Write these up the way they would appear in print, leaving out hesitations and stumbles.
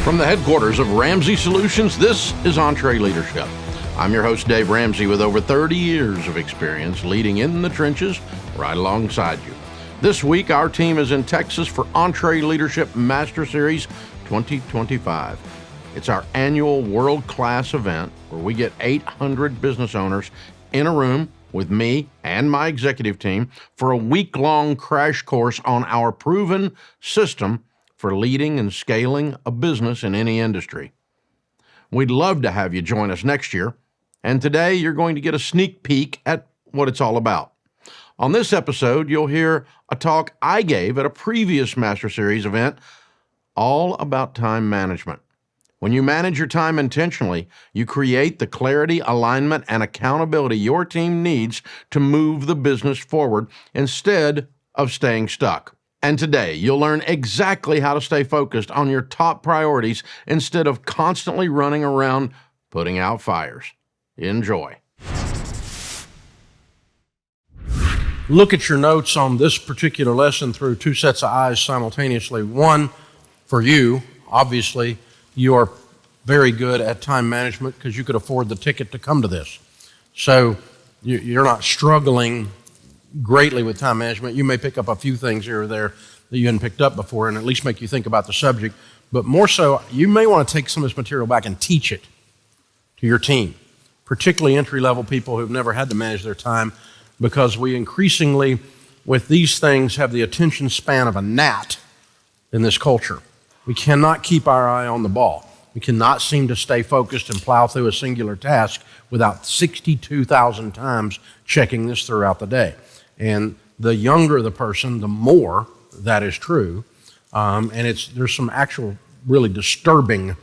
From the headquarters of Ramsey Solutions, this is EntreLeadership. I'm your host, Dave Ramsey, with over 30 years of experience leading in the trenches right alongside you. This week, our team is in Texas for EntreLeadership Master Series 2025. It's our annual world-class event where we get 800 business owners in a room with me and my executive team for a week-long crash course on our proven system for leading and scaling a business in any industry. We'd love to have you join us next year, and today you're going to get a sneak peek at what it's all about. On this episode, you'll hear a talk I gave at a previous Master Series event all about time management. When you manage your time intentionally, you create the clarity, alignment, and accountability your team needs to move the business forward instead of staying stuck. And today, you'll learn exactly how to stay focused on your top priorities instead of constantly running around putting out fires. Enjoy. Look at your notes on this particular lesson through two sets of eyes simultaneously. One, for you, obviously, you are very good at time management because you could afford the ticket to come to this. So you're not struggling greatly with time management. You may pick up a few things here or there that you hadn't picked up before and at least make you think about the subject. But more so, you may want to take some of this material back and teach it to your team, particularly entry-level people who've never had to manage their time, because we increasingly, with these things, have the attention span of a gnat in this culture. We cannot keep our eye on the ball. We cannot seem to stay focused and plow through a singular task without 62,000 times checking this throughout the day. And the younger the person, the more that is true. And there's some actual really disturbing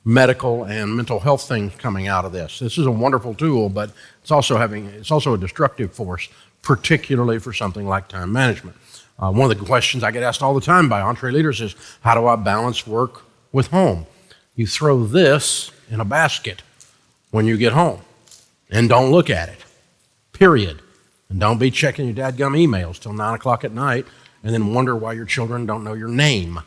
medical and mental health things coming out of this. This is a wonderful tool, but it's also a destructive force, particularly for something like time management. One of the questions I get asked all the time by entre leaders is, how do I balance work with home? You throw this in a basket when you get home and don't look at it, period. And don't be checking your dadgum emails till 9 o'clock at night and then wonder why your children don't know your name,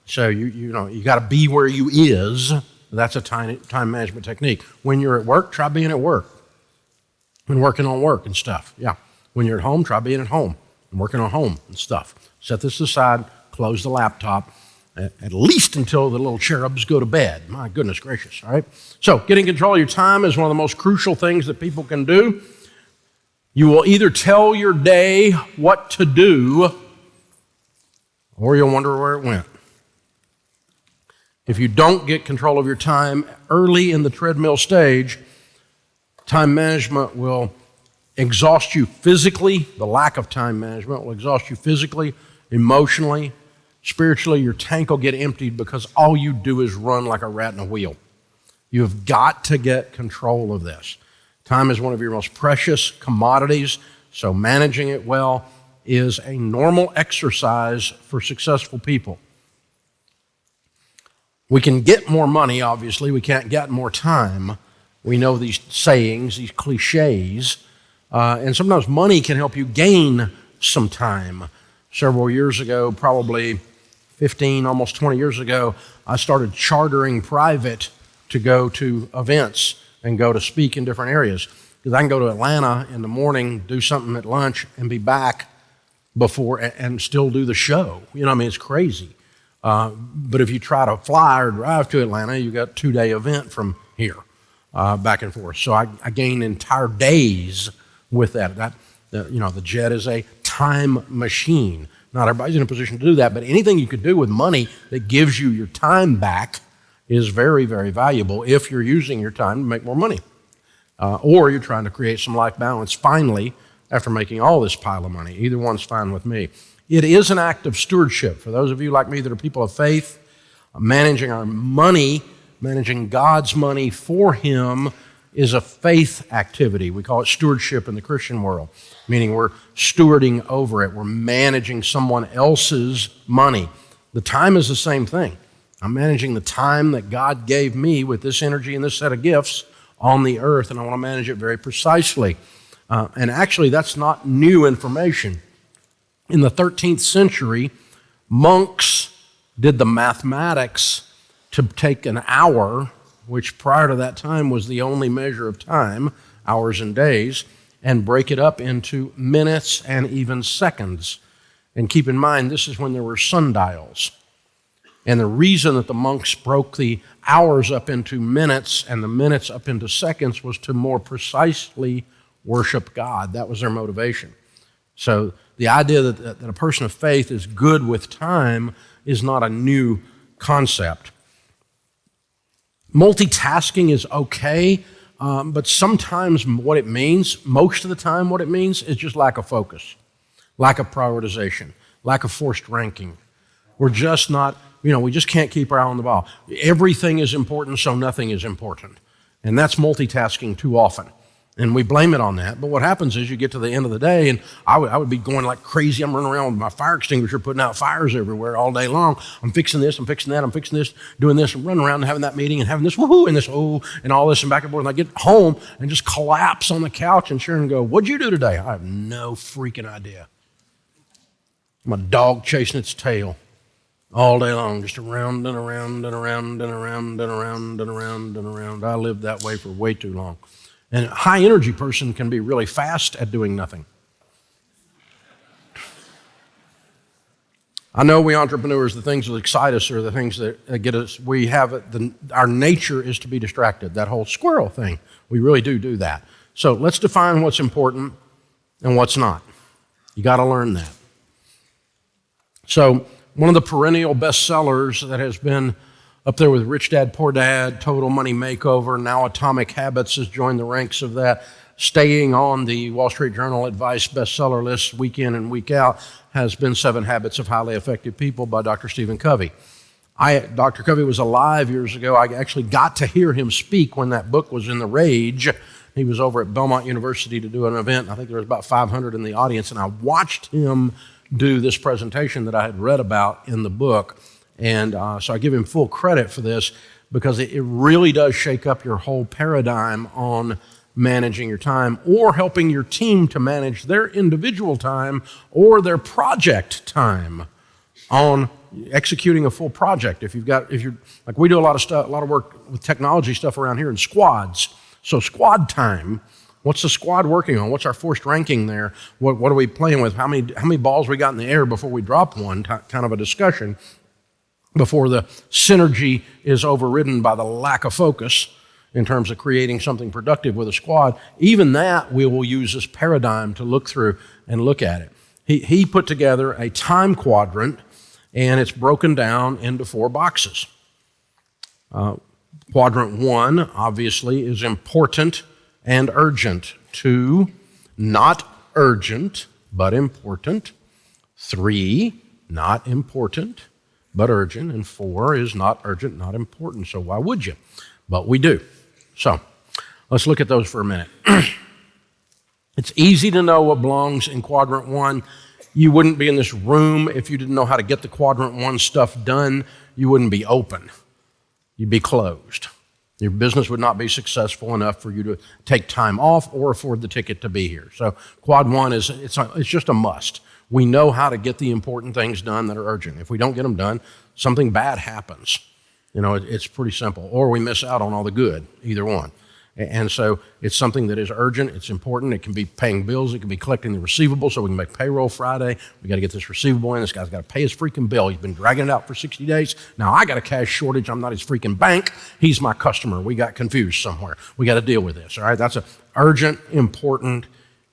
So you got to be where you is. That's a time management technique. When you're at work, try being at work and working on work and stuff. Yeah. When you're at home, try being at home and working on home and stuff. Set this aside, close the laptop, at least until the little cherubs go to bed. My goodness gracious, all right? So getting control of your time is one of the most crucial things that people can do. You will either tell your day what to do, or you'll wonder where it went. If you don't get control of your time early in the treadmill stage, time management will exhaust you physically. The lack of time management will exhaust you physically, emotionally, spiritually. Your tank will get emptied because all you do is run like a rat in a wheel. You have got to get control of this. Time is one of your most precious commodities, so managing it well is a normal exercise for successful people. We can get more money, obviously. We can't get more time. We know these sayings, these cliches, and sometimes money can help you gain some time. Several years ago, probably 15, almost 20 years ago, I started chartering private to go to events and go to speak in different areas. Because I can go to Atlanta in the morning, do something at lunch, and be back before and still do the show. It's crazy. But if you try to fly or drive to Atlanta, you got a 2-day event from here, back and forth. So I gain entire days with that. The jet is a time machine. Not everybody's in a position to do that, but anything you could do with money that gives you your time back is very, very valuable if you're using your time to make more money. Or you're trying to create some life balance finally after making all this pile of money. Either one's fine with me. It is an act of stewardship. For those of you like me that are people of faith, managing our money, managing God's money for Him is a faith activity. We call it stewardship in the Christian world, meaning we're stewarding over it. We're managing someone else's money. The time is the same thing. I'm managing the time that God gave me with this energy and this set of gifts on the earth, and I want to manage it very precisely. And actually, that's not new information. In the 13th century, monks did the mathematics to take an hour, which prior to that time was the only measure of time, hours and days, and break it up into minutes and even seconds. And keep in mind, this is when there were sundials. And the reason that the monks broke the hours up into minutes and the minutes up into seconds was to more precisely worship God. That was their motivation. So the idea that a person of faith is good with time is not a new concept. Multitasking is okay, but sometimes what it means, most of the time what it means, is just lack of focus, lack of prioritization, lack of forced ranking. We're just not, we just can't keep our eye on the ball. Everything is important, so nothing is important. And that's multitasking too often. And we blame it on that. But what happens is you get to the end of the day, and I would be going like crazy. I'm running around with my fire extinguisher, putting out fires everywhere all day long. I'm fixing this, I'm fixing that, I'm fixing this, doing this, and running around and having that meeting and having this woohoo and this oh and all this and back and forth. And I get home and just collapse on the couch and Sharon go, "What'd you do today?" I have no freaking idea. My dog chasing its tail all day long, just around and around and around and around and around and around and around. I lived that way for way too long. And a high-energy person can be really fast at doing nothing. I know we entrepreneurs, the things that excite us are the things that get us, our nature is to be distracted, that whole squirrel thing. We really do that. So let's define what's important and what's not. You got to learn that. So one of the perennial bestsellers that has been up there with Rich Dad, Poor Dad, Total Money Makeover, now Atomic Habits has joined the ranks of that, staying on the Wall Street Journal advice bestseller list week in and week out, has been 7 Habits of Highly Effective People by Dr. Stephen Covey. Dr. Covey was alive years ago. I actually got to hear him speak when that book was in the rage. He was over at Belmont University to do an event. I think there was about 500 in the audience, and I watched him do this presentation that I had read about in the book. And so I give him full credit for this because it really does shake up your whole paradigm on managing your time or helping your team to manage their individual time or their project time on executing a full project. If you're like we do a lot of work with technology stuff around here in squads. So squad time, what's the squad working on? What's our forced ranking there? What are we playing with? How many balls we got in the air before we drop one? Kind of a discussion before the synergy is overridden by the lack of focus in terms of creating something productive with a squad. Even that we will use this paradigm to look through and look at it. He put together a time quadrant, and it's broken down into 4 boxes. Quadrant 1, obviously, is important and urgent. 2, not urgent, but important. 3, not important, but urgent. And 4 is not urgent, not important. So why would you? But we do. So let's look at those for a minute. It's easy to know what belongs in quadrant 1. You wouldn't be in this room if you didn't know how to get the quadrant 1 stuff done. You wouldn't be open. You'd be closed. Your business would not be successful enough for you to take time off or afford the ticket to be here. So quad 1 it's just a must. We know how to get the important things done that are urgent. If we don't get them done, something bad happens. It's pretty simple. Or we miss out on all the good, either one. And so it's something that is urgent, it's important, it can be paying bills, it can be collecting the receivable so we can make payroll Friday. We got to get this receivable in, this guy's got to pay his freaking bill. He's been dragging it out for 60 days. Now I got a cash shortage, I'm not his freaking bank, he's my customer. We got confused somewhere. We got to deal with this, all right? That's an urgent, important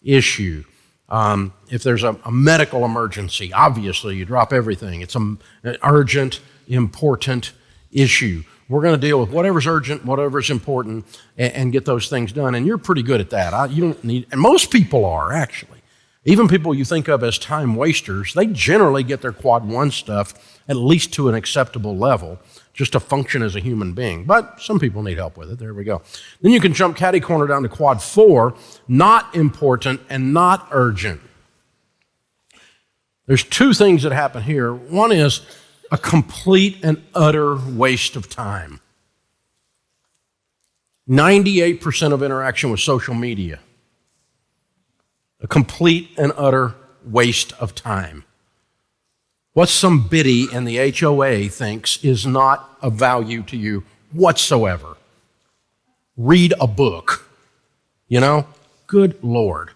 issue. If there's a medical emergency, obviously you drop everything. It's an urgent, important issue. We're going to deal with whatever's urgent, whatever's important, and get those things done. And you're pretty good at that. You don't need, and most people are, actually. Even people you think of as time wasters, they generally get their quad 1 stuff at least to an acceptable level, just to function as a human being. But some people need help with it. There we go. Then you can jump catty corner down to quad 4, not important and not urgent. There's 2 things that happen here. One is a complete and utter waste of time. 98% of interaction with social media. A complete and utter waste of time. what some biddy in the HOA thinks is not of value to you whatsoever. Read a book. Good Lord.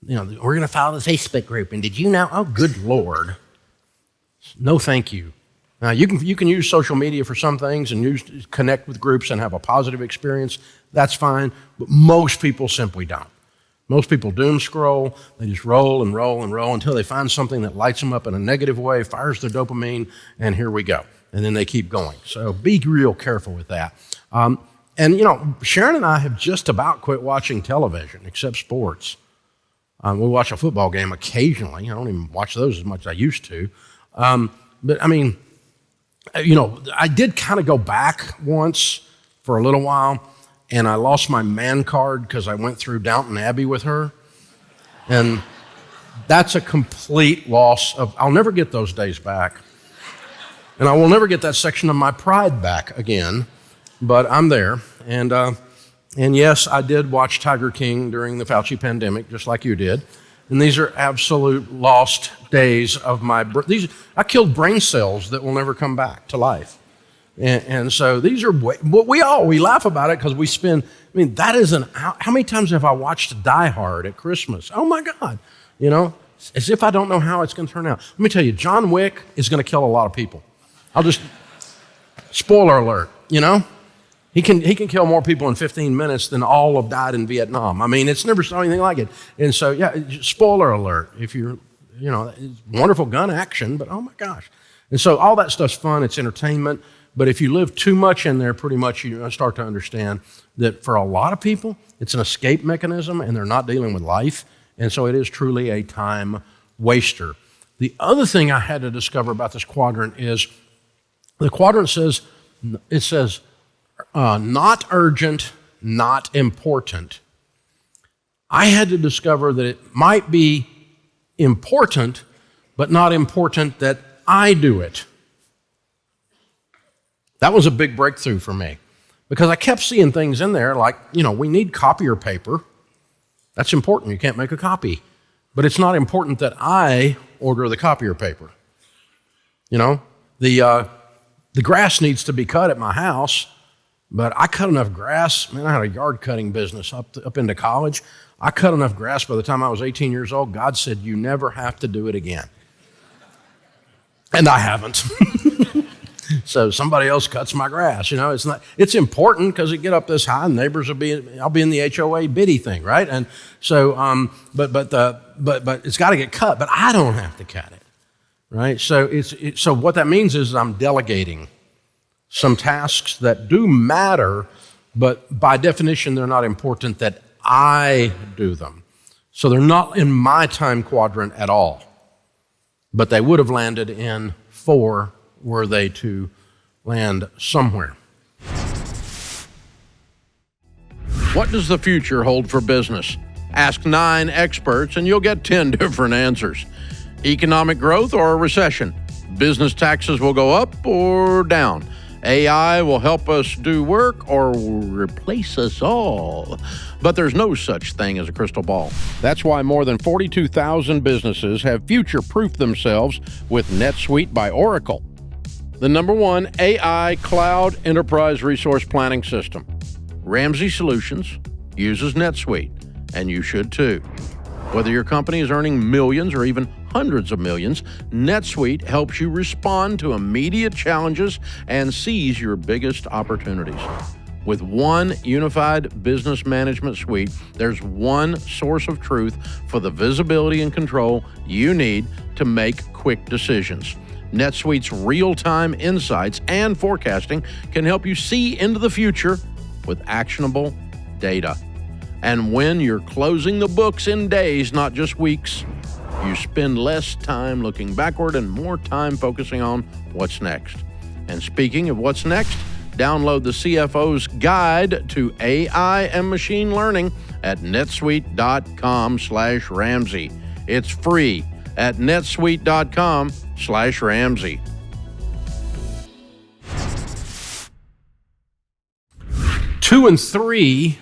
We're going to follow the Facebook group, and did you know? Oh, good Lord. No, thank you. Now, you can use social media for some things and connect with groups and have a positive experience. That's fine, but most people simply don't. Most people doom scroll. They just roll and roll and roll until they find something that lights them up in a negative way, fires their dopamine, and here we go. And then they keep going. So be real careful with that. Sharon and I have just about quit watching television, except sports. We watch a football game occasionally. I don't even watch those as much as I used to. But I did kind of go back once for a little while, and I lost my man card because I went through Downton Abbey with her. And that's a complete loss I'll never get those days back. And I will never get that section of my pride back again, but I'm there. And yes, I did watch Tiger King during the Fauci pandemic, just like you did. And these are absolute lost days of I killed brain cells that will never come back to life. And so these are, we laugh about it because how many times have I watched Die Hard at Christmas? Oh my God, as if I don't know how it's going to turn out. Let me tell you, John Wick is going to kill a lot of people. Spoiler alert, He can kill more people in 15 minutes than all have died in Vietnam. It's never saw anything like it. And so, spoiler alert. If it's wonderful gun action, but oh my gosh. And so all that stuff's fun. It's entertainment. But if you live too much in there, pretty much you start to understand that for a lot of people, it's an escape mechanism and they're not dealing with life. And so it is truly a time waster. The other thing I had to discover about this quadrant is the quadrant says, not urgent, not important. I had to discover that it might be important, but not important that I do it. That was a big breakthrough for me because I kept seeing things in there like, we need copier paper. That's important. You can't make a copy. But it's not important that I order the copier paper. The grass needs to be cut at my house. But I cut enough grass. I had a yard cutting business up into college. I cut enough grass by the time I was 18 years old. God said, you never have to do it again. And I haven't. So somebody else cuts my grass. It's important because it get up this high and neighbors I'll be in the HOA biddy thing, right? And so, but it's got to get cut, but I don't have to cut it, right? So so what that means is I'm delegating some tasks that do matter, but by definition, they're not important that I do them. So they're not in my time quadrant at all, but they would have landed in 4 were they to land somewhere. What does the future hold for business? Ask 9 experts and you'll get 10 different answers. Economic growth or a recession? Business taxes will go up or down. AI will help us do work or replace us all. But there's no such thing as a crystal ball. That's why more than 42,000 businesses have future-proofed themselves with NetSuite by Oracle, the #1 AI cloud enterprise resource planning system. Ramsey Solutions uses NetSuite, and you should too. Whether your company is earning millions or even hundreds of millions, NetSuite helps you respond to immediate challenges and seize your biggest opportunities. With one unified business management suite, there's one source of truth for the visibility and control you need to make quick decisions. NetSuite's real-time insights and forecasting can help you see into the future with actionable data. And when you're closing the books in days, not just weeks, you spend less time looking backward and more time focusing on what's next. And speaking of what's next, download the CFO's Guide to AI and Machine Learning at netsuite.com/Ramsey. It's free at netsuite.com/Ramsey. 2 and 3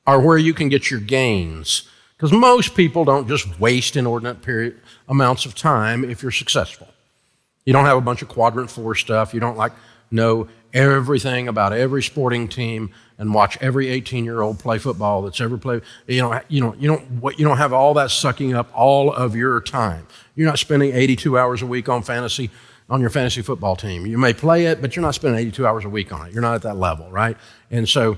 are where you can get your gains. Because most people don't just waste inordinate amounts of time if you're successful. You don't have a bunch of quadrant 4 stuff. You don't like know everything about every sporting team and watch every 18-year-old play football that's ever played. You don't have all that sucking up all of your time. You're not spending 82 hours a week on your fantasy football team. You may play it, but you're not spending 82 hours a week on it. You're not at that level, right? And so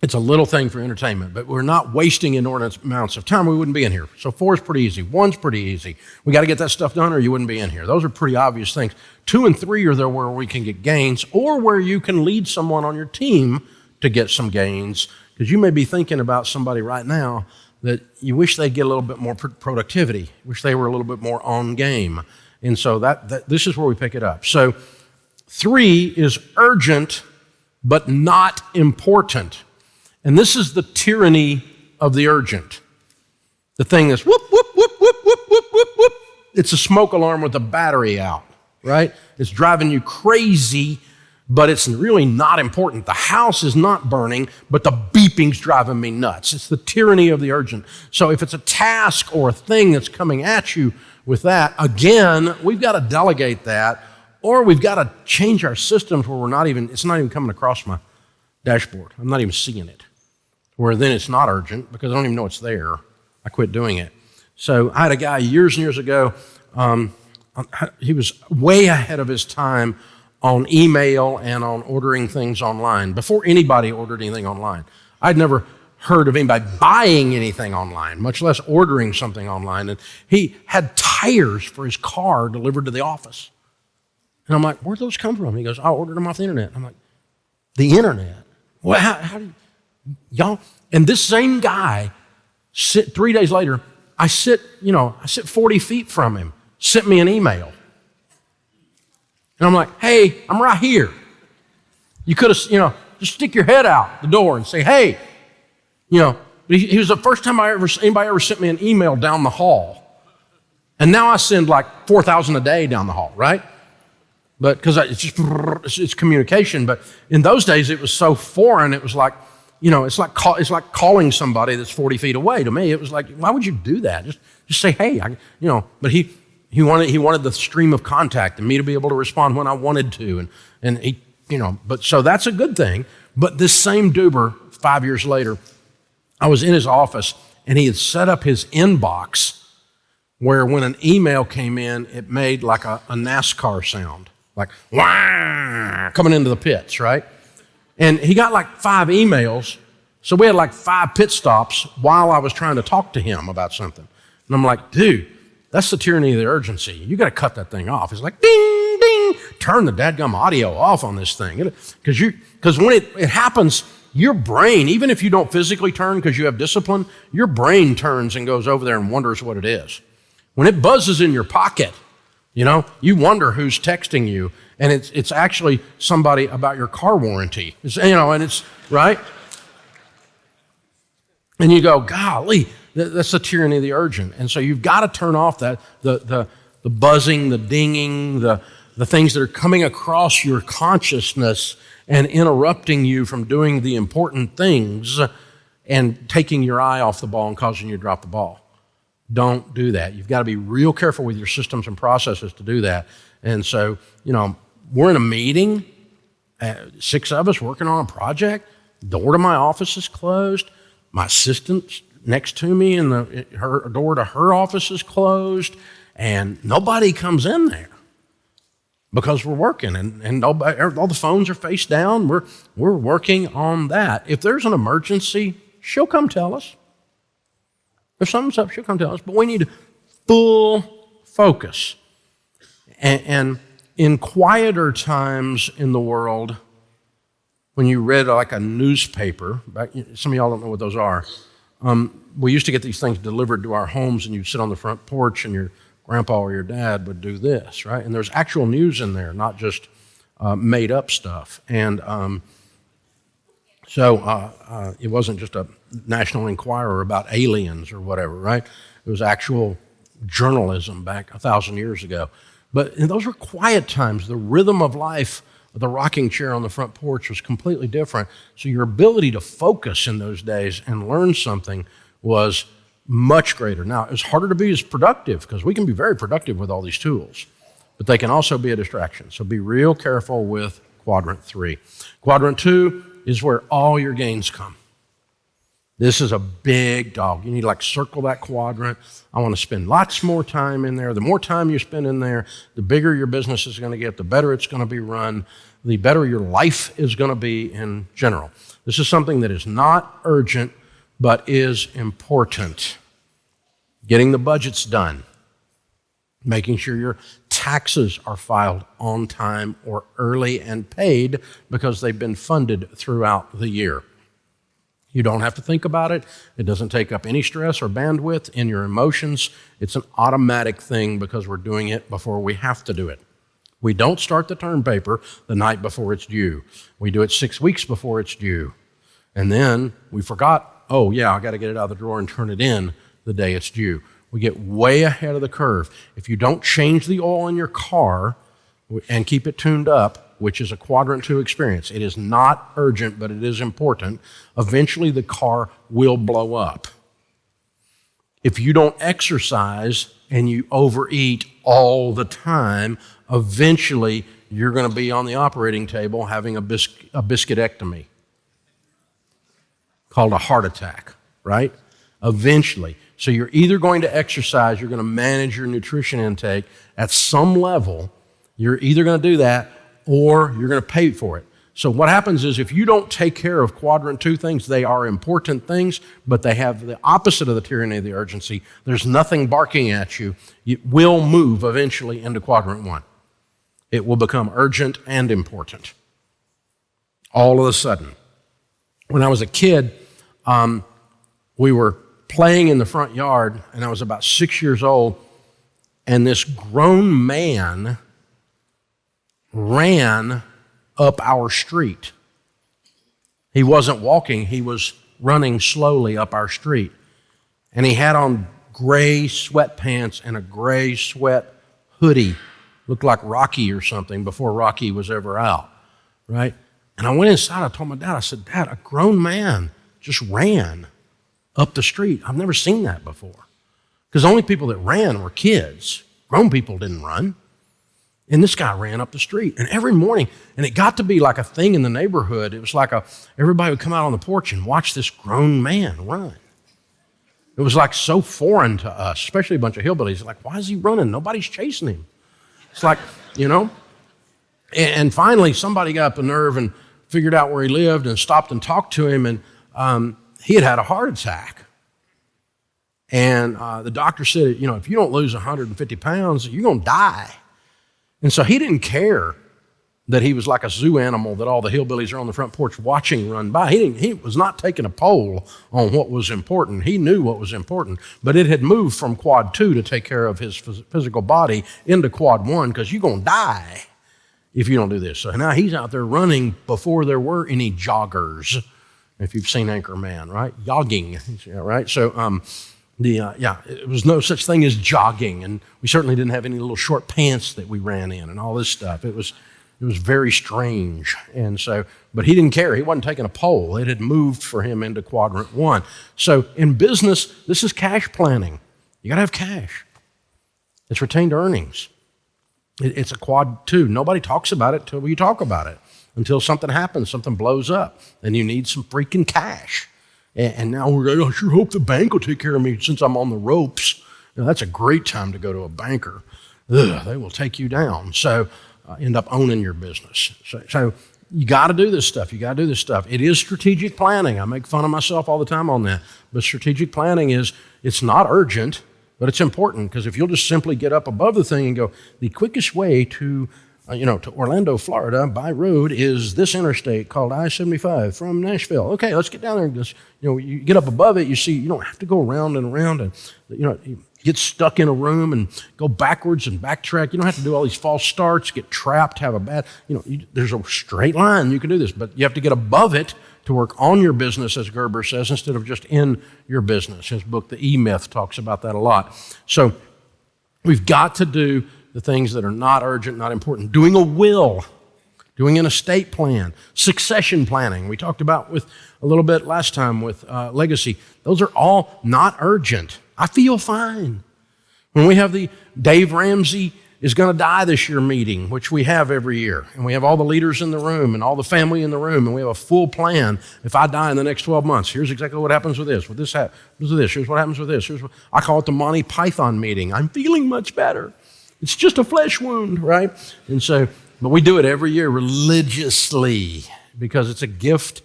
it's a little thing for entertainment, but we're not wasting inordinate amounts of time. We wouldn't be in here. So 4 is pretty easy. 1's pretty easy. We got to get that stuff done or you wouldn't be in here. Those are pretty obvious things. 2 and 3 are there where we can get gains or where you can lead someone on your team to get some gains, because you may be thinking about somebody right now that you wish they'd get a little bit more productivity, wish they were a little bit more on game. And so this is where we pick it up. So 3 is urgent but not important. And this is the tyranny of the urgent. The thing that's whoop, whoop, whoop, whoop, whoop, whoop, whoop, whoop. It's a smoke alarm with the battery out, right? It's driving you crazy, but it's really not important. The house is not burning, but the beeping's driving me nuts. It's the tyranny of the urgent. So if it's a task or a thing that's coming at you with that, again, we've got to delegate that, or we've got to change our systems where it's not even coming across my dashboard. I'm not even seeing it. Where then it's not urgent because I don't even know it's there. I quit doing it. So I had a guy years and years ago, he was way ahead of his time on email and on ordering things online, before anybody ordered anything online. I'd never heard of anybody buying anything online, much less ordering something online. And he had tires for his car delivered to the office. And I'm like, where'd those come from? He goes, I ordered them off the internet. I'm like, the internet? Well, how do y'all? And this same guy, 3 days later, I sit 40 feet from him, sent me an email. And I'm like, hey, I'm right here. You could have, just stick your head out the door and say, hey, But he was the first time anybody ever sent me an email down the hall. And now I send like 4,000 a day down the hall, right? But because it's communication. But in those days, it was so foreign. It was like, it's like calling somebody that's 40 feet away. To me, it was like, why would you do that? Just say, hey, But he wanted the stream of contact and me to be able to respond when I wanted to, and he, But so that's a good thing. But this same Duber, 5 years later, I was in his office and he had set up his inbox where when an email came in, it made like a NASCAR sound. Like, wah, coming into the pits, right? And he got like 5 emails, so we had like 5 pit stops while I was trying to talk to him about something. And I'm like, dude, that's the tyranny of the urgency. You got to cut that thing off. It's like, ding, ding, turn the dadgum audio off on this thing. Because when it happens, your brain, even if you don't physically turn because you have discipline, your brain turns and goes over there and wonders what it is. When it buzzes in your pocket, you wonder who's texting you, and it's actually somebody about your car warranty. And it's right. And you go, golly, that's the tyranny of the urgent. And so you've got to turn off that the buzzing, the dinging, the things that are coming across your consciousness and interrupting you from doing the important things and taking your eye off the ball and causing you to drop the ball. Don't do that. You've got to be real careful with your systems and processes to do that. And so, we're in a meeting, 6 of us working on a project. Door to my office is closed. My assistant's next to me, and her door to her office is closed, and nobody comes in there because we're working, and nobody, all the phones are face down. We're working on that. If there's an emergency, she'll come tell us. If something's up, she'll come tell us. But we need full focus. And in quieter times in the world, when you read like a newspaper, some of y'all don't know what those are. We used to get these things delivered to our homes, and you'd sit on the front porch, and your grandpa or your dad would do this, right? And there's actual news in there, not just made up stuff. And so it wasn't just a National Enquirer about aliens or whatever, right? It was actual journalism back 1,000 years ago. But those were quiet times. The rhythm of life, the rocking chair on the front porch was completely different. So your ability to focus in those days and learn something was much greater. Now, it was harder to be as productive because we can be very productive with all these tools. but they can also be a distraction. So be real careful with quadrant 3. Quadrant 2 is where all your gains come. This is a big dog. You need to like circle that quadrant. I want to spend lots more time in there. The more time you spend in there, the bigger your business is going to get, the better it's going to be run, the better your life is going to be in general. This is something that is not urgent, but is important. Getting the budgets done, making sure your taxes are filed on time or early and paid because they've been funded throughout the year. You don't have to think about it. It doesn't take up any stress or bandwidth in your emotions. It's an automatic thing because we're doing it before we have to do it. We don't start the term paper the night before it's due. We do it 6 weeks before it's due. And then we forgot, oh yeah, I got to get it out of the drawer and turn it in the day it's due. We get way ahead of the curve. If you don't change the oil in your car and keep it tuned up, which is a quadrant 2 experience. It is not urgent, but it is important. Eventually, the car will blow up. If you don't exercise and you overeat all the time, eventually you're going to be on the operating table having a biscuitectomy called a heart attack, right? Eventually. So you're either going to exercise, you're going to manage your nutrition intake at some level. You're either going to do that or you're going to pay for it. So what happens is if you don't take care of quadrant 2 things, they are important things, but they have the opposite of the tyranny of the urgency. There's nothing barking at you. It will move eventually into quadrant 1. It will become urgent and important all of a sudden. When I was a kid, we were playing in the front yard, and I was about 6 years old, and this grown man ran up our street. He wasn't walking, he was running slowly up our street. And he had on gray sweatpants and a gray sweat hoodie. Looked like Rocky or something before Rocky was ever out, right? And I went inside, I told my dad, I said, Dad, a grown man just ran up the street. I've never seen that before. Because the only people that ran were kids. Grown people didn't run. And this guy ran up the street. And every morning, and it got to be like a thing in the neighborhood. It was like everybody would come out on the porch and watch this grown man run. It was like so foreign to us, especially a bunch of hillbillies. Like, why is he running? Nobody's chasing him. It's like, you know. And finally, somebody got up the nerve and figured out where he lived and stopped and talked to him. And he had a heart attack. And the doctor said, you know, if you don't lose 150 pounds, you're going to die. And so he didn't care that he was like a zoo animal that all the hillbillies are on the front porch watching run by. He was not taking a poll on what was important. He knew what was important, but it had moved from quad 2 to take care of his physical body into quad 1 because you're going to die if you don't do this. So now he's out there running before there were any joggers, if you've seen Anchorman, right? Jogging, right? So it was no such thing as jogging, and we certainly didn't have any little short pants that we ran in and all this stuff. It was very strange, and so, but he didn't care. He wasn't taking a poll. It had moved for him into quadrant 1. So in business, this is cash planning. You got to have cash. It's retained earnings. It's a quad 2. Nobody talks about it until you talk about it, until something happens, something blows up, and you need some freaking cash. And now we're going, I sure hope the bank will take care of me since I'm on the ropes. You know, that's a great time to go to a banker. They will take you down. So end up owning your business. So you got to do this stuff. You got to do this stuff. It is strategic planning. I make fun of myself all the time on that. But strategic planning it's not urgent, but it's important, because if you'll just simply get up above the thing and go, the quickest way to Orlando, Florida, by road is this interstate called I-75 from Nashville. Okay, let's get down there and just, you get up above it, you see, you don't have to go around and around and, you get stuck in a room and go backwards and backtrack. You don't have to do all these false starts, get trapped, have a bad, there's a straight line. You can do this, but you have to get above it to work on your business, as Gerber says, instead of just in your business. His book, The E-Myth, talks about that a lot. So we've got to do the things that are not urgent, not important. Doing a will, doing an estate plan, succession planning. We talked about with a little bit last time with legacy. Those are all not urgent. I feel fine. When we have the Dave Ramsey is going to die this year meeting, which we have every year. And we have all the leaders in the room and all the family in the room, and we have a full plan. If I die in the next 12 months, here's exactly what happens with this. With this happens with this. Here's what happens with this. I call it the Monty Python meeting. I'm feeling much better. It's just a flesh wound, right? And so, but we do it every year religiously because it's a gift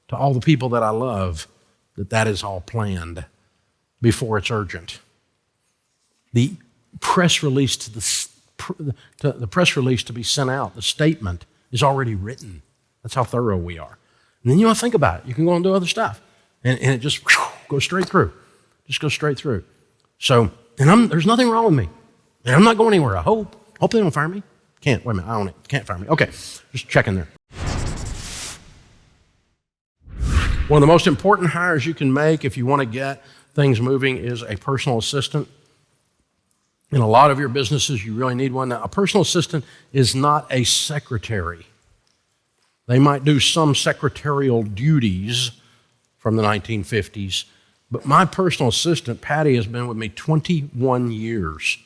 to all the people that I love that is all planned before it's urgent. The press release the press release to be sent out, the statement is already written. That's how thorough we are. And then you don't think about it. You can go and do other stuff. And it just goes straight through. Just goes straight through. So, and there's nothing wrong with me. And I'm not going anywhere, I hope. Hope they don't fire me. Can't, wait a minute, I own it. Can't fire me. Okay, just checking there. One of the most important hires you can make if you want to get things moving is a personal assistant. In a lot of your businesses, you really need one. Now, a personal assistant is not a secretary. They might do some secretarial duties from the 1950s, but my personal assistant, Patty, has been with me 21 years.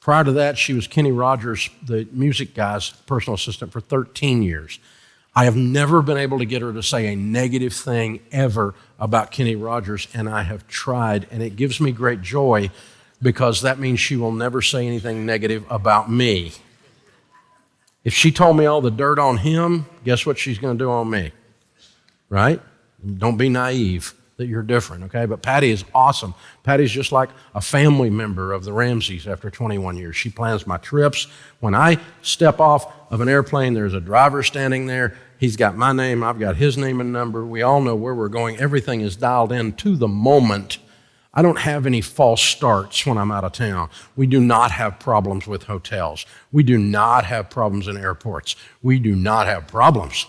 Prior to that, she was Kenny Rogers, the music guy's personal assistant, for 13 years. I have never been able to get her to say a negative thing ever about Kenny Rogers, and I have tried, and it gives me great joy because that means she will never say anything negative about me. If she told me all the dirt on him, guess what she's going to do on me, right? Don't be naive that you're different, okay? But Patty is awesome. Patty's just like a family member of the Ramseys after 21 years. She plans my trips. When I step off of an airplane, there's a driver standing there. He's got my name. I've got his name and number. We all know where we're going. Everything is dialed in to the moment. I don't have any false starts when I'm out of town. We do not have problems with hotels. We do not have problems in airports. We do not have problems.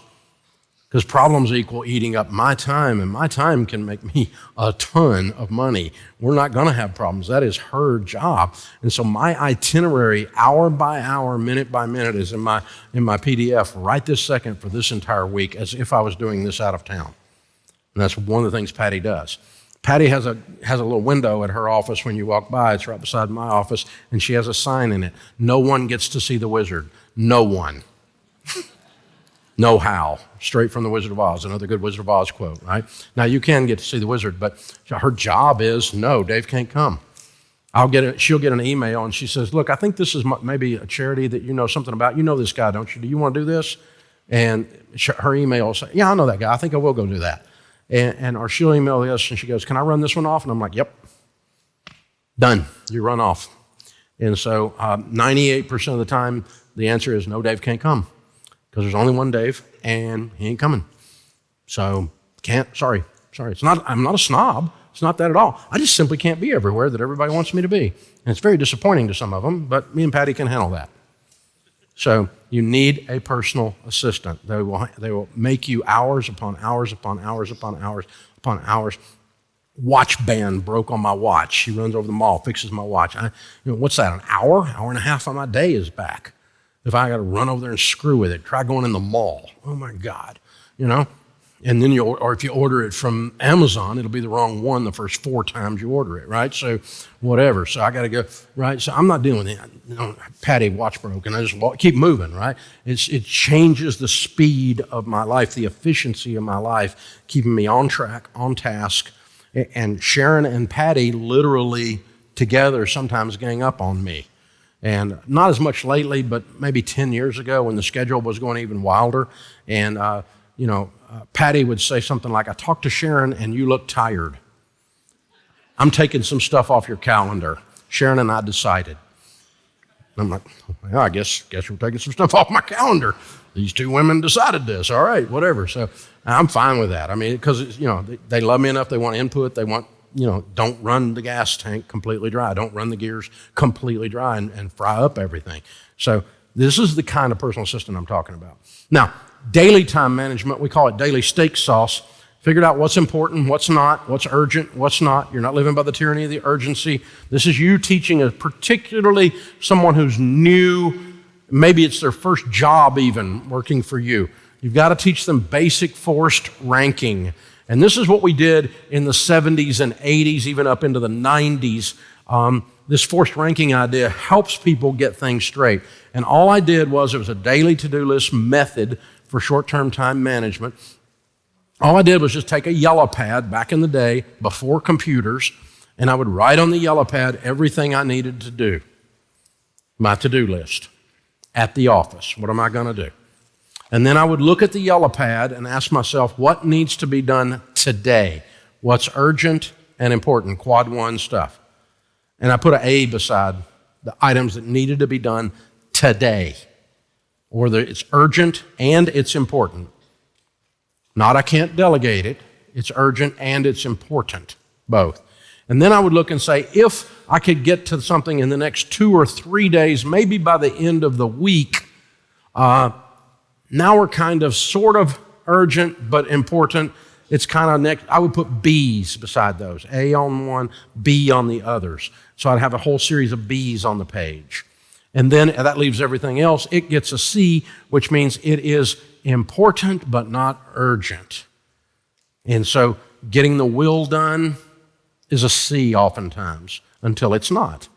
Because problems equal eating up my time, and my time can make me a ton of money. We're not going to have problems. That is her job. And so my itinerary, hour by hour, minute by minute, is in my PDF right this second for this entire week, as if I was doing this out of town. And that's one of the things Patty does. Patty has a little window at her office when you walk by. It's right beside my office, and she has a sign in it. No one gets to see the wizard. No one. No how. Straight from the Wizard of Oz, another good Wizard of Oz quote, right? Now, you can get to see the wizard, but her job is, no, Dave can't come. She'll get an email, and she says, look, I think this is maybe a charity that you know something about. You know this guy, don't you? Do you want to do this? And her email will say, yeah, I know that guy. I think I will go do that. Or she'll email us, and she goes, can I run this one off? And I'm like, yep. Done. You run off. And so 98% of the time, the answer is no, Dave can't come. Because there's only one Dave, and he ain't coming. So, sorry. I'm not a snob. It's not that at all. I just simply can't be everywhere that everybody wants me to be. And it's very disappointing to some of them, but me and Patty can handle that. So, you need a personal assistant. They will make you hours upon hours upon hours upon hours upon hours. Watch band broke on my watch. She runs over the mall, fixes my watch. What's that, an hour? Hour and a half of my day is back. If I got to run over there and screw with it, try going in the mall. Oh my God, And then or if you order it from Amazon, it'll be the wrong one the first 4 times you order it, right? So whatever. So I got to go, right? So I'm not dealing with it. Patty, watch broke, and I just keep moving, right? It changes the speed of my life, the efficiency of my life, keeping me on track, on task. And Sharon and Patty literally together sometimes gang up on me. And not as much lately, but maybe 10 years ago when the schedule was going even wilder. And, Patty would say something like, I talked to Sharon and you look tired. I'm taking some stuff off your calendar. Sharon and I decided. I'm like, well, I guess we're taking some stuff off my calendar. These 2 women decided this. All right, whatever. So I'm fine with that. I mean, because, they love me enough. They want input. They want, don't run the gas tank completely dry. Don't run the gears completely dry and fry up everything. So this is the kind of personal assistant I'm talking about. Now, daily time management, we call it daily steak sauce. Figured out what's important, what's not, what's urgent, what's not. You're not living by the tyranny of the urgency. This is you teaching particularly someone who's new, maybe it's their first job even working for you. You've got to teach them basic forced ranking. And this is what we did in the 70s and 80s, even up into the 90s. this forced ranking idea helps people get things straight. And all I did was, it was a daily to-do list method for short-term time management. All I did was just take a yellow pad back in the day before computers, and I would write on the yellow pad everything I needed to do. My to-do list at the office. What am I going to do? And then I would look at the yellow pad and ask myself, what needs to be done today? What's urgent and important? Quad 1 stuff. And I put an A beside the items that needed to be done today. Or it's urgent and it's important. Not I can't delegate it. It's urgent and it's important, both. And then I would look and say, if I could get to something in the next 2 or 3 days, maybe by the end of the week, now we're kind of sort of urgent but important. It's kind of next. I would put B's beside those, A on one, B on the others. So I'd have a whole series of B's on the page. And then that leaves everything else. It gets a C, which means it is important but not urgent. And so getting the will done is a C oftentimes, until it's not.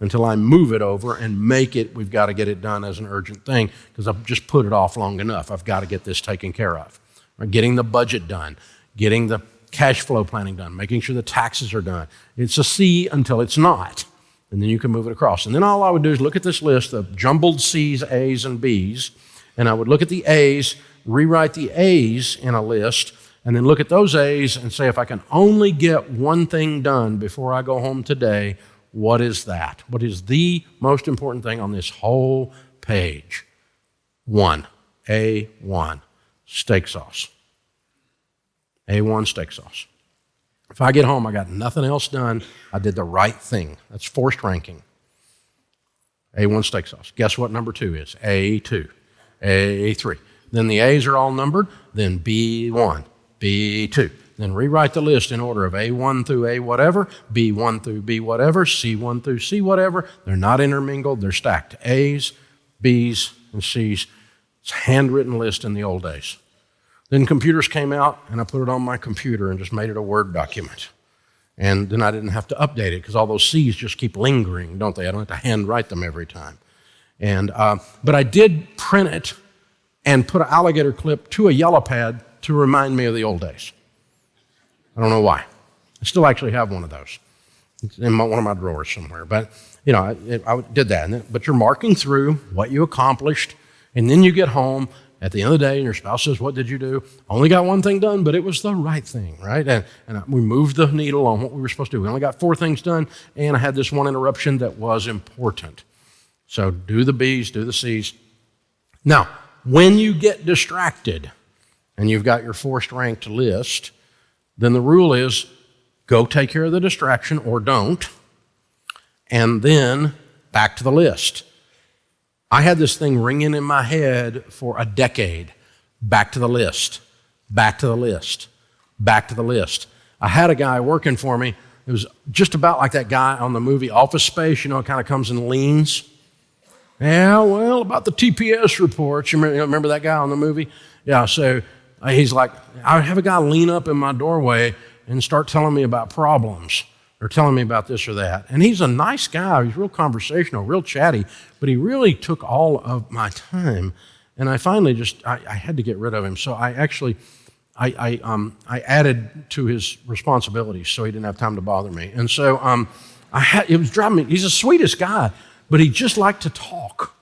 Until I move it over and make it, we've got to get it done as an urgent thing, because I've just put it off long enough. I've got to get this taken care of. Or getting the budget done, getting the cash flow planning done, making sure the taxes are done. It's a C until it's not. And then you can move it across. And then all I would do is look at this list of jumbled C's, A's, and B's, and I would look at the A's, rewrite the A's in a list, and then look at those A's and say, if I can only get one thing done before I go home today, what is that? What is the most important thing on this whole page? 1, A1, steak sauce. A1 steak sauce. If I get home, I got nothing else done, I did the right thing. That's forced ranking. A1 steak sauce. Guess what number 2 is? A2, A3. Then the A's are all numbered, then B1, B2. Then rewrite the list in order of A1 through A whatever, B1 through B whatever, C1 through C whatever. They're not intermingled, they're stacked. A's, B's, and C's. It's a handwritten list in the old days. Then computers came out, and I put it on my computer and just made it a Word document. And then I didn't have to update it, because all those C's just keep lingering, don't they? I don't have to handwrite them every time. But I did print it and put an alligator clip to a yellow pad to remind me of the old days. I don't know why. I still actually have one of those. It's in one of my drawers somewhere. But, I did that. But you're marking through what you accomplished, and then you get home at the end of the day, and your spouse says, what did you do? Only got one thing done, but it was the right thing, right? And we moved the needle on what we were supposed to do. We only got 4 things done, and I had this one interruption that was important. So do the B's, do the C's. Now, when you get distracted and you've got your forced ranked list, then the rule is go take care of the distraction or don't, and then back to the list. I had this thing ringing in my head for a decade. Back to the list, back to the list, back to the list. I had a guy working for me. It was just about like that guy on the movie Office Space, it kind of comes in leans. Yeah, well, about the TPS reports. You remember that guy on the movie? Yeah, so he's like, I have a guy lean up in my doorway and start telling me about problems or telling me about this or that. And he's a nice guy. He's real conversational, real chatty, but he really took all of my time. And I finally I had to get rid of him. So I actually, I added to his responsibilities so he didn't have time to bother me. And so it was driving me. He's the sweetest guy, but he just liked to talk.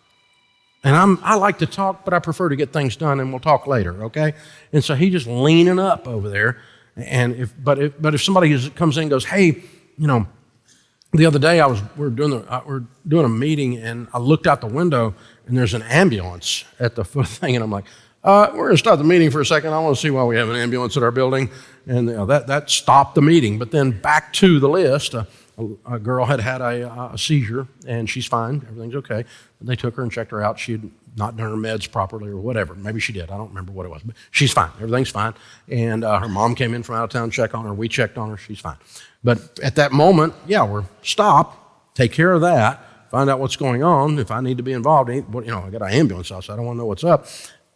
And I like to talk, but I prefer to get things done, and we'll talk later, okay? And so he just leaning up over there. And if somebody comes in and goes, hey, the other day we're doing a meeting, and I looked out the window, and there's an ambulance at the foot thing, and I'm like, we're going to stop the meeting for a second. I want to see why we have an ambulance at our building. And that stopped the meeting. But then back to the list, a girl had a seizure, and she's fine. Everything's okay. And they took her and checked her out. She had not done her meds properly or whatever. Maybe she did. I don't remember what it was. But she's fine. Everything's fine. And her mom came in from out of town to check on her. We checked on her. She's fine. But at that moment, we're stop, take care of that, find out what's going on. If I need to be involved, I got an ambulance outside. I don't want to know what's up.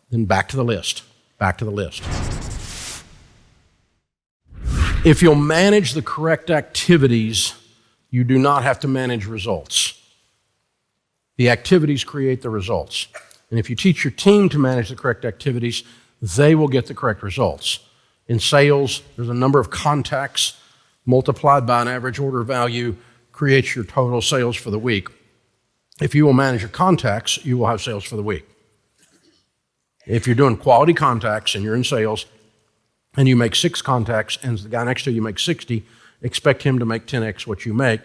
Then back to the list. Back to the list. If you'll manage the correct activities, You do not have to manage results. The activities create the results. And if you teach your team to manage the correct activities, they will get the correct results. In sales, there's a number of contacts multiplied by an average order value creates your total sales for the week. If you will manage your contacts, you will have sales for the week. If you're doing quality contacts and you're in sales and you make 6 contacts and the guy next to you makes 60, expect him to make 10x what you make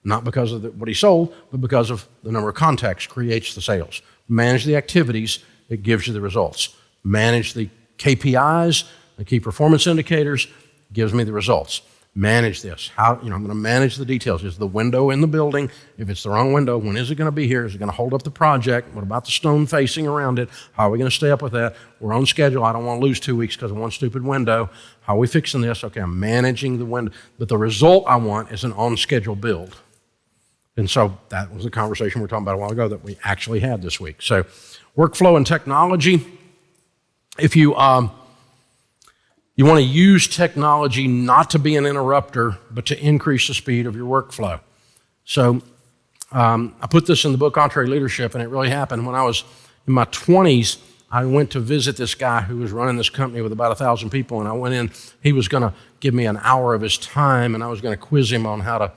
not because of what he sold, but because of the number of contacts creates the sales. Manage the activities, it gives you the results. Manage the KPIs, the key performance indicators, gives me the results. Manage this. I'm going to manage the details. Is the window in the building? If it's the wrong window, when is it going to be here? Is it going to hold up the project? What about the stone facing around it? How are we going to stay up with that? We're on schedule. I don't want to lose 2 weeks because of one stupid window. How are we fixing this? Okay, I'm managing the window. But the result I want is an on-schedule build. And so that was the conversation we were talking about a while ago that we actually had this week. So workflow and technology. If you want to use technology not to be an interrupter, but to increase the speed of your workflow. So I put this in the book, EntreLeadership, and it really happened. When I was in my 20s, I went to visit this guy who was running this company with about 1,000 people, and I went in. He was going to give me an hour of his time, and I was going to quiz him on how to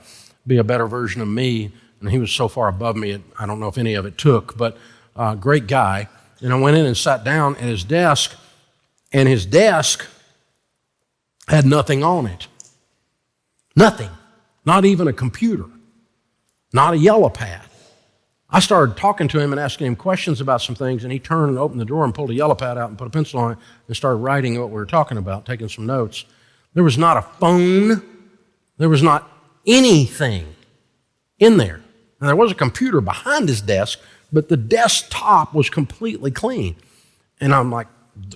be a better version of me, and he was so far above me, I don't know if any of it took, but great guy. And I went in and sat down at his desk, and his desk had nothing on it. Nothing. Not even a computer. Not a yellow pad. I started talking to him and asking him questions about some things, and he turned and opened the drawer and pulled a yellow pad out and put a pencil on it and started writing what we were talking about, taking some notes. There was not a phone. There was not anything in there. Now, there was a computer behind his desk, but the desktop was completely clean. And I'm like,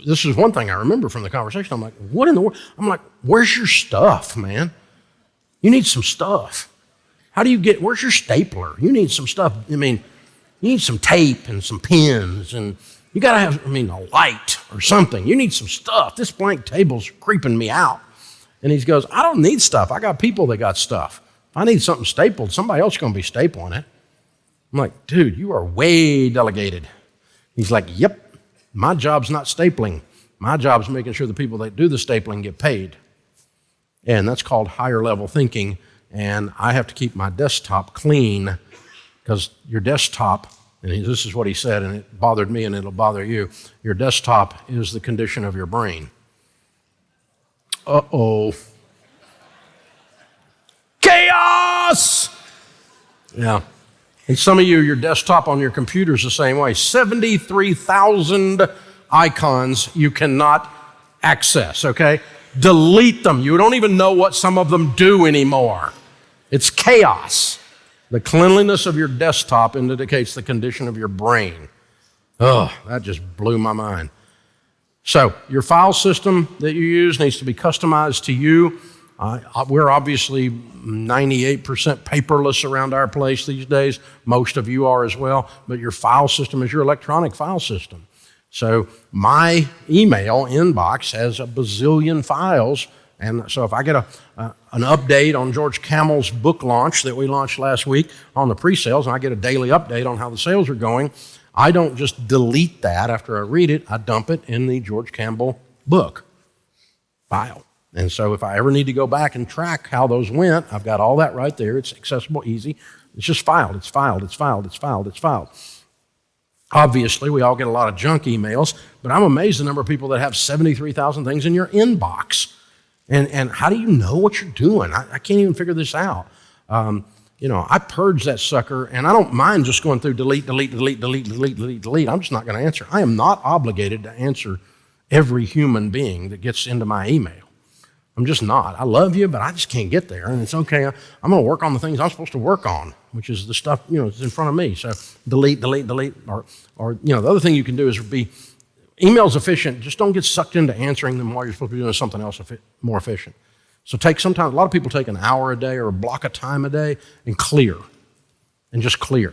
this is one thing I remember from the conversation. I'm like, what in the world? I'm like, where's your stuff, man? You need some stuff. Where's your stapler? You need some stuff. You need some tape and some pens, and you got to have, a light or something. You need some stuff. This blank table's creeping me out. And he goes, I don't need stuff. I got people that got stuff. If I need something stapled, somebody else is going to be stapling it. I'm like, dude, you are way delegated. He's like, yep, my job's not stapling. My job's making sure the people that do the stapling get paid. And that's called higher level thinking. And I have to keep my desktop clean because your desktop, and this is what he said, and it bothered me and it'll bother you, your desktop is the condition of your brain. Uh-oh. Chaos! Yeah. And some of you, your desktop on your computer is the same way. 73,000 icons you cannot access, okay? Delete them. You don't even know what some of them do anymore. It's chaos. The cleanliness of your desktop indicates the condition of your brain. Oh, that just blew my mind. So your file system that you use needs to be customized to you. We're obviously 98% paperless around our place these days. Most of you are as well. But your file system is your electronic file system. So my email inbox has a bazillion files. And so if I get an update on George Camel's book launch that we launched last week on the pre-sales, and I get a daily update on how the sales are going, I don't just delete that after I read it. I dump it in the George Campbell book file. And so if I ever need to go back and track how those went, I've got all that right there. It's accessible, easy. It's just filed. It's filed. It's filed. It's filed. It's filed. Obviously, we all get a lot of junk emails, but I'm amazed the number of people that have 73,000 things in your inbox. And how do you know what you're doing? I can't even figure this out. I purge that sucker, and I don't mind just going through delete. I'm just not going to answer. I am not obligated to answer every human being that gets into my email. I'm just not. I love you, but I just can't get there, and it's okay. I'm going to work on the things I'm supposed to work on, which is the stuff, that's in front of me. So delete. Or the other thing you can do is be email's efficient. Just don't get sucked into answering them while you're supposed to be doing something else more efficient. So take some time. A lot of people take an hour a day or a block of time a day and clear, and just clear.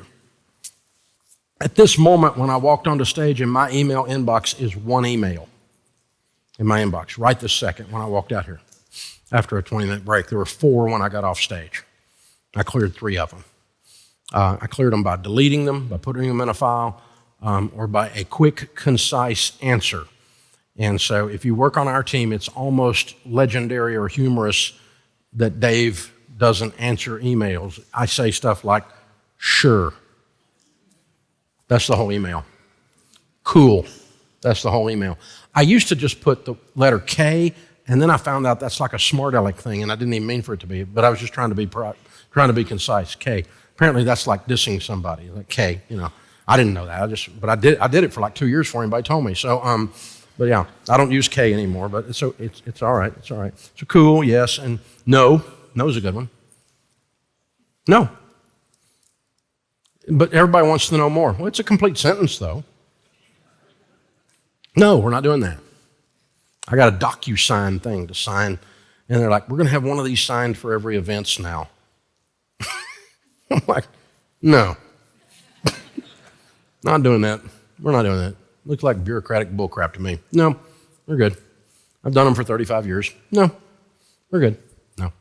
At this moment, when I walked onto stage, in my email inbox is one email in my inbox, right this second when I walked out here. After a 20-minute break, there were 4 when I got off stage. I cleared 3 of them. I cleared them by deleting them, by putting them in a file, or by a quick, concise answer. And so if you work on our team, it's almost legendary or humorous that Dave doesn't answer emails. I say stuff like, sure. That's the whole email. Cool. That's the whole email. I used to just put the letter K, and then I found out that's like a smart aleck thing, and I didn't even mean for it to be, but I was just trying to be concise. K. Apparently that's like dissing somebody, like K, I didn't know that. I did it for like 2 years before anybody told me. So, but yeah, I don't use K anymore, but it's all right. It's all right. So cool, yes, and no. No's a good one. No. But everybody wants to know more. Well, it's a complete sentence, though. No, we're not doing that. I got a DocuSign thing to sign, and they're like, we're going to have one of these signed for every events now. I'm like, no. Not doing that. We're not doing that. Looks like bureaucratic bullcrap to me. No, we're good. I've done them for 35 years. No, we're good. No.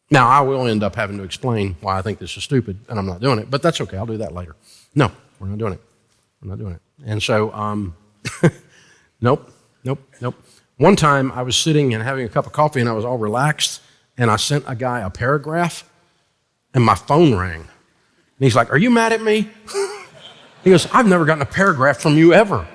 Now, I will end up having to explain why I think this is stupid, and I'm not doing it, but that's okay. I'll do that later. No, we're not doing it. We're not doing it. And so, nope. One time, I was sitting and having a cup of coffee, and I was all relaxed, and I sent a guy a paragraph, and my phone rang. And he's like, are you mad at me? He goes, I've never gotten a paragraph from you ever.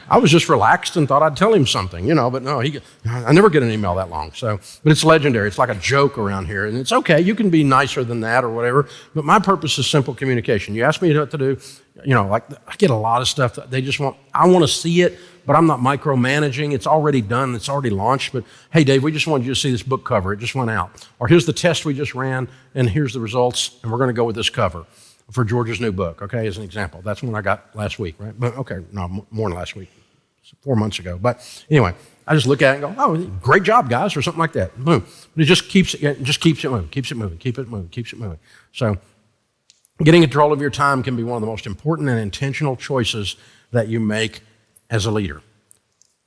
I was just relaxed and thought I'd tell him something, but no, I never get an email that long. So, but it's legendary. It's like a joke around here, and it's okay. You can be nicer than that or whatever, but my purpose is simple communication. You ask me what to do, like I get a lot of stuff that they just I want to see it, but I'm not micromanaging. It's already done. It's already launched, but hey, Dave, we just wanted you to see this book cover. It just went out. Or here's the test we just ran, and here's the results, and we're going to go with this cover for George's new book, okay, as an example. That's one I got last week, right? But okay, no, more than last week, 4 months ago. But anyway, I just look at it and go, oh, great job, guys, or something like that. Boom. But it just keeps it moving. So getting control of your time can be one of the most important and intentional choices that you make as a leader.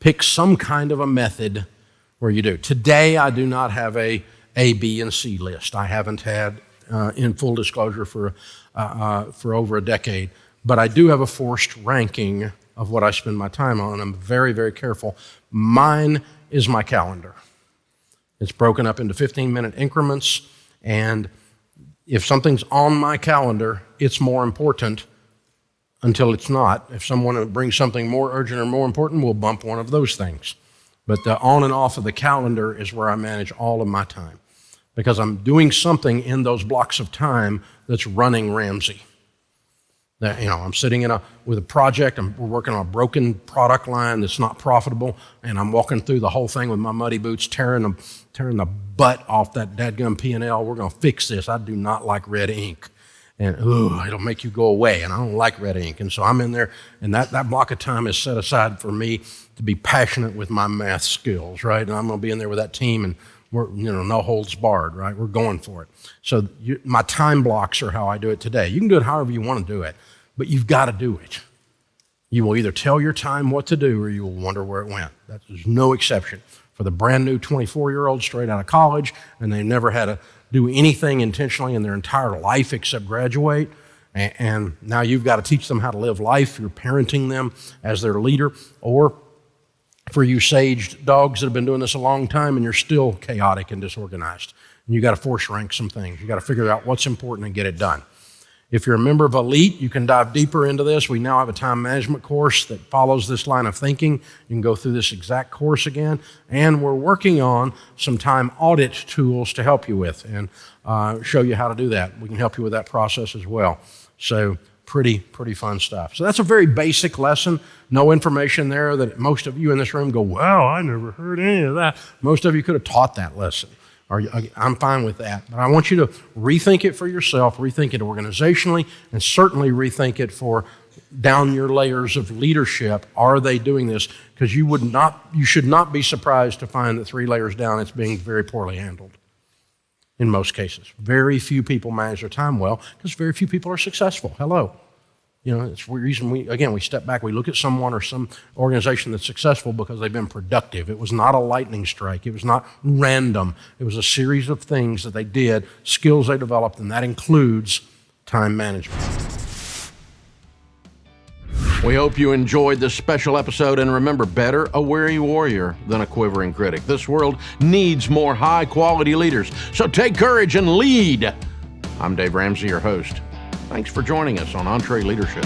Pick some kind of a method where you do. Today, I do not have a B, and C list. I haven't had, in full disclosure, for over a decade. But I do have a forced ranking of what I spend my time on. I'm very, very careful. Mine is my calendar. It's broken up into 15-minute increments, and if something's on my calendar, it's more important until it's not. If someone brings something more urgent or more important, we'll bump one of those things. But the on and off of the calendar is where I manage all of my time, because I'm doing something in those blocks of time that's running Ramsey. I'm sitting with a project, we're working on a broken product line that's not profitable, and I'm walking through the whole thing with my muddy boots, tearing the butt off that dadgum P&L. We're going to fix this. I do not like red ink. And it'll make you go away, and I don't like red ink. And so I'm in there, and that block of time is set aside for me to be passionate with my math skills, right? And I'm going to be in there with that team, and we're, no holds barred, right? We're going for it. So my time blocks are how I do it today. You can do it however you want to do it, but you've got to do it. You will either tell your time what to do, or you will wonder where it went. There's no exception. For the brand new 24-year-old straight out of college, and they never had to do anything intentionally in their entire life except graduate, and now you've got to teach them how to live life. You're parenting them as their leader. Or for you saged dogs that have been doing this a long time and you're still chaotic and disorganized, and you got to force rank some things. You got to figure out what's important and get it done. If you're a member of Elite, you can dive deeper into this. We now have a time management course that follows this line of thinking. You can go through this exact course again. And we're working on some time audit tools to help you with and show you how to do that. We can help you with that process as well. So pretty fun stuff. So that's a very basic lesson. No information there that most of you in this room go, well, I never heard any of that. Most of you could have taught that lesson. I'm fine with that. But I want you to rethink it for yourself, rethink it organizationally, and certainly rethink it for down your layers of leadership. Are they doing this? Because you should not be surprised to find that 3 layers down, it's being very poorly handled in most cases. Very few people manage their time well because very few people are successful. Hello. It's the reason we step back, we look at someone or some organization that's successful because they've been productive. It was not a lightning strike. It was not random. It was a series of things that they did, skills they developed, and that includes time management. We hope you enjoyed this special episode, and remember, better a weary warrior than a quivering critic. This world needs more high-quality leaders, so take courage and lead. I'm Dave Ramsey, your host. Thanks for joining us on EntreLeadership.